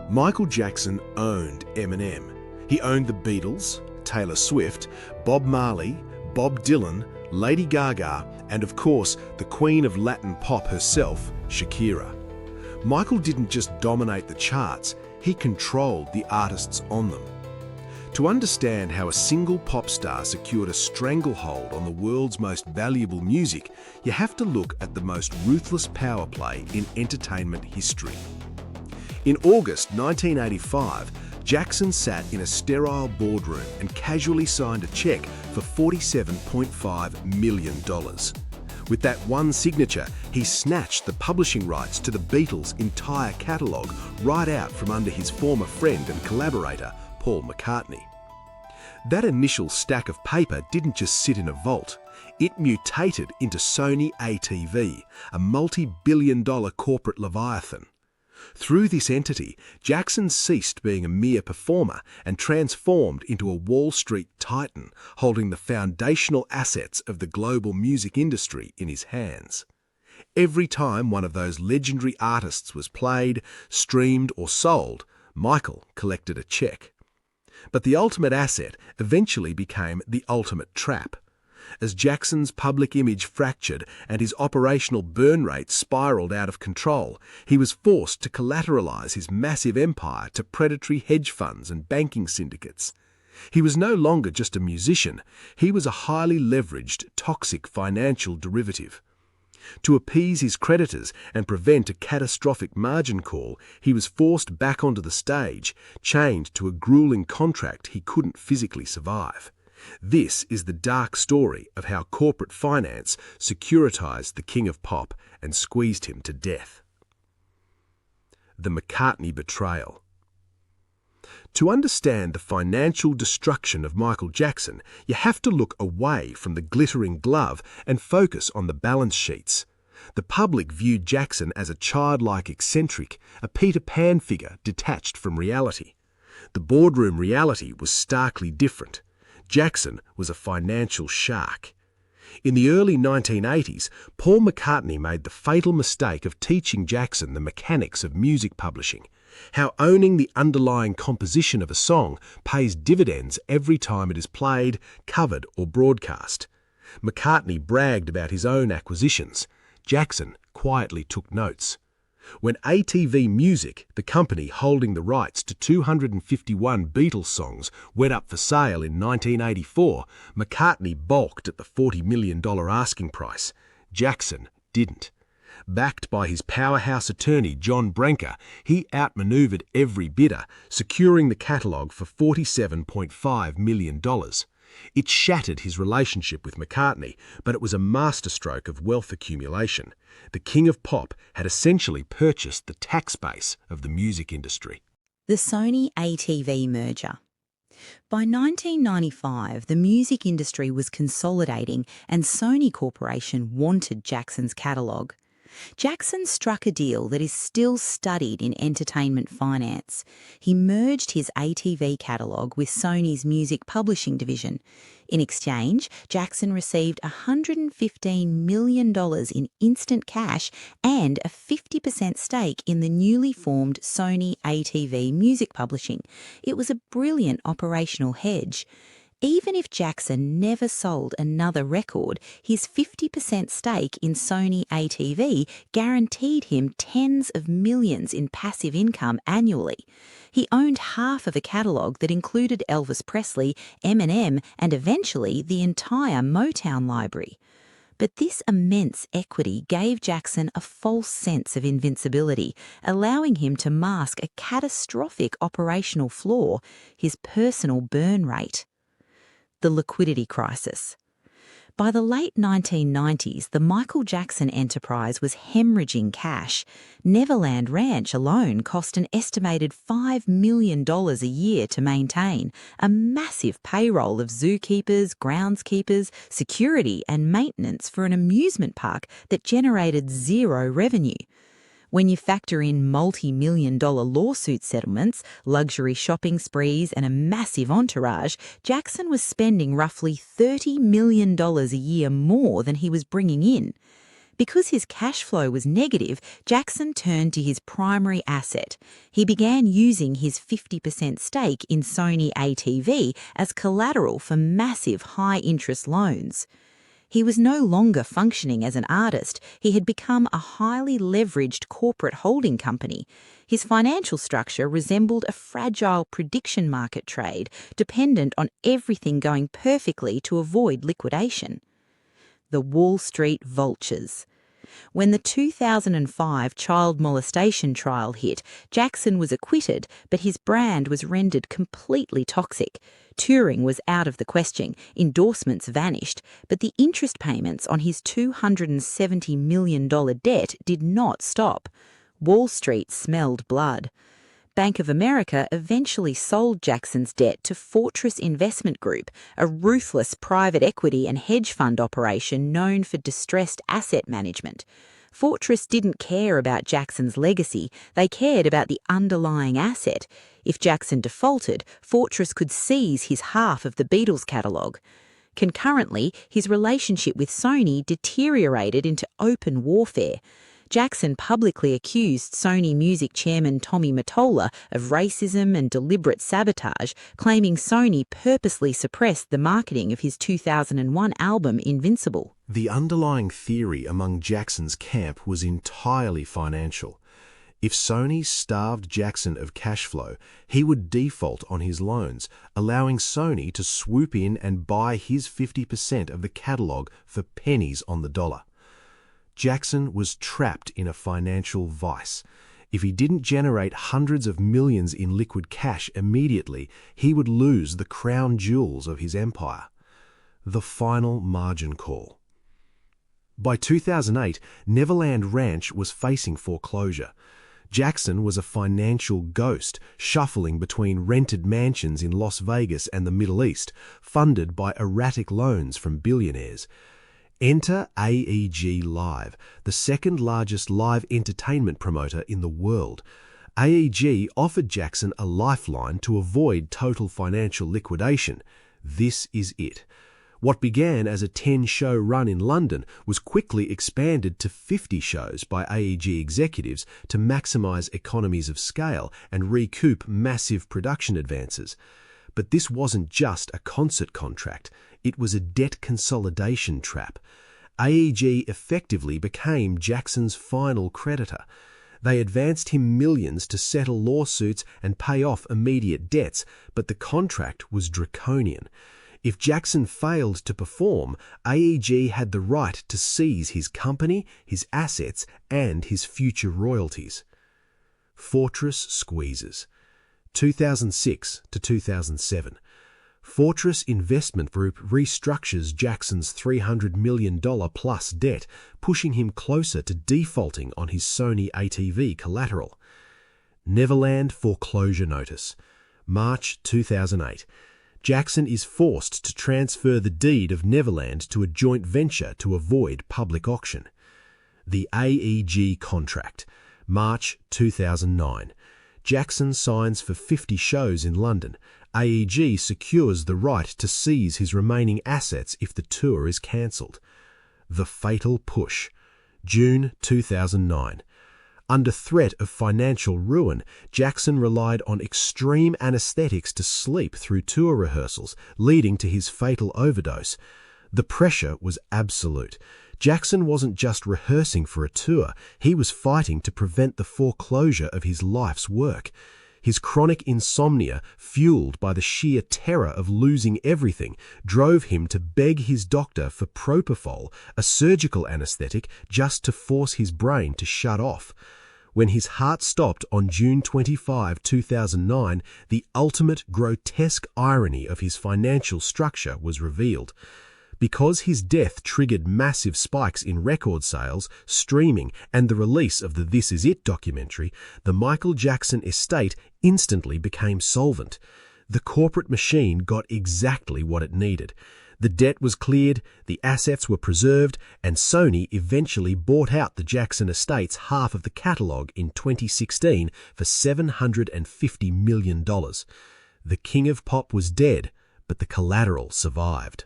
Michael Jackson owned Eminem. He owned the Beatles, Taylor Swift, Bob Marley, Bob Dylan, Lady Gaga, and of course, the queen of Latin pop herself, Shakira. Michael didn't just dominate the charts, he controlled the artists on them. To understand how a single pop star secured a stranglehold on the world's most valuable music, you have to look at the most ruthless power play in entertainment history. In August 1985, Jackson sat in a sterile boardroom and casually signed a check for $47.5 million. With that one signature, he snatched the publishing rights to the Beatles' entire catalogue right out from under his former friend and collaborator, Paul McCartney. That initial stack of paper didn't just sit in a vault. It mutated into Sony ATV, a multi-billion-dollar corporate leviathan. Through this entity, Jackson ceased being a mere performer and transformed into a Wall Street titan, holding the foundational assets of the global music industry in his hands. Every time one of those legendary artists was played, streamed, or sold, Michael collected a check. But the ultimate asset eventually became the ultimate trap. As Jackson's public image fractured and his operational burn rate spiraled out of control, he was forced to collateralize his massive empire to predatory hedge funds and banking syndicates. He was no longer just a musician, he was a highly leveraged, toxic financial derivative. To appease his creditors and prevent a catastrophic margin call, he was forced back onto the stage, chained to a grueling contract he couldn't physically survive. This is the dark story of how corporate finance securitized the king of pop and squeezed him to death. The McCartney betrayal. To understand the financial destruction of Michael Jackson, you have to look away from the glittering glove and focus on the balance sheets. The public viewed Jackson as a childlike eccentric, a Peter Pan figure detached from reality. The boardroom reality was starkly different. Jackson was a financial shark. In the early 1980s, Paul McCartney made the fatal mistake of teaching Jackson the mechanics of music publishing, how owning the underlying composition of a song pays dividends every time it is played, covered, or broadcast. McCartney bragged about his own acquisitions. Jackson quietly took notes. When ATV Music, the company holding the rights to 251 Beatles songs, went up for sale in 1984, McCartney balked at the $40 million asking price. Jackson didn't. Backed by his powerhouse attorney John Branca, he outmaneuvered every bidder, securing the catalogue for $47.5 million. It shattered his relationship with McCartney, but it was a masterstroke of wealth accumulation. The king of pop had essentially purchased the tax base of the music industry. The Sony ATV merger. By 1995, the music industry was consolidating and Sony Corporation wanted Jackson's catalogue. Jackson struck a deal that is still studied in entertainment finance. He merged his ATV catalogue with Sony's music publishing division. In exchange, Jackson received $115 million in instant cash and a 50% stake in the newly formed Sony ATV Music Publishing. It was a brilliant operational hedge. Even if Jackson never sold another record, his 50% stake in Sony ATV guaranteed him tens of millions in passive income annually. He owned half of a catalogue that included Elvis Presley, Eminem, and eventually the entire Motown library. But this immense equity gave Jackson a false sense of invincibility, allowing him to mask a catastrophic operational flaw, his personal burn rate. The liquidity crisis. By the late 1990s, the Michael Jackson enterprise was hemorrhaging cash. Neverland Ranch alone cost an estimated $5 million a year to maintain, a massive payroll of zookeepers, groundskeepers, security and maintenance for an amusement park that generated zero revenue. When you factor in multi-million-dollar lawsuit settlements, luxury shopping sprees and a massive entourage, Jackson was spending roughly $30 million a year more than he was bringing in. Because his cash flow was negative, Jackson turned to his primary asset. He began using his 50% stake in Sony ATV as collateral for massive high-interest loans. He was no longer functioning as an artist. He had become a highly leveraged corporate holding company. His financial structure resembled a fragile prediction market trade, dependent on everything going perfectly to avoid liquidation. The Wall Street vultures. When the 2005 child molestation trial hit, Jackson was acquitted, but his brand was rendered completely toxic. Touring was out of the question, endorsements vanished, but the interest payments on his $270 million debt did not stop. Wall Street smelled blood. Bank of America eventually sold Jackson's debt to Fortress Investment Group, a ruthless private equity and hedge fund operation known for distressed asset management. Fortress didn't care about Jackson's legacy, they cared about the underlying asset. If Jackson defaulted, Fortress could seize his half of the Beatles catalogue. Concurrently, his relationship with Sony deteriorated into open warfare. Jackson publicly accused Sony Music chairman Tommy Mottola of racism and deliberate sabotage, claiming Sony purposely suppressed the marketing of his 2001 album Invincible. The underlying theory among Jackson's camp was entirely financial. If Sony starved Jackson of cash flow, he would default on his loans, allowing Sony to swoop in and buy his 50% of the catalogue for pennies on the dollar. Jackson was trapped in a financial vice. If he didn't generate hundreds of millions in liquid cash immediately, he would lose the crown jewels of his empire. The final margin call. By 2008, Neverland Ranch was facing foreclosure. Jackson was a financial ghost, shuffling between rented mansions in Las Vegas and the Middle East, funded by erratic loans from billionaires. Enter AEG Live, the second largest live entertainment promoter in the world. AEG offered Jackson a lifeline to avoid total financial liquidation. This is it. What began as a 10-show run in London was quickly expanded to 50 shows by AEG executives to maximize economies of scale and recoup massive production advances. But this wasn't just a concert contract, it was a debt consolidation trap. AEG effectively became Jackson's final creditor. They advanced him millions to settle lawsuits and pay off immediate debts, but the contract was draconian. If Jackson failed to perform, AEG had the right to seize his company, his assets, and his future royalties. Fortress squeezes. 2006 to 2007. Fortress Investment Group restructures Jackson's $300 million plus debt, pushing him closer to defaulting on his Sony ATV collateral. Neverland foreclosure notice. March 2008. Jackson is forced to transfer the deed of Neverland to a joint venture to avoid public auction. The AEG contract. March 2009. Jackson signs for 50 shows in London. AEG secures the right to seize his remaining assets if the tour is cancelled. The fatal push. June 2009. Under threat of financial ruin, Jackson relied on extreme anesthetics to sleep through tour rehearsals, leading to his fatal overdose. The pressure was absolute. Jackson wasn't just rehearsing for a tour, he was fighting to prevent the foreclosure of his life's work. His chronic insomnia, fueled by the sheer terror of losing everything, drove him to beg his doctor for propofol, a surgical anesthetic, just to force his brain to shut off. When his heart stopped on June 25, 2009, the ultimate grotesque irony of his financial structure was revealed. Because his death triggered massive spikes in record sales, streaming, and the release of the This Is It documentary, the Michael Jackson estate instantly became solvent. The corporate machine got exactly what it needed. The debt was cleared, the assets were preserved, and Sony eventually bought out the Jackson estate's half of the catalogue in 2016 for $750 million. The king of pop was dead, but the collateral survived.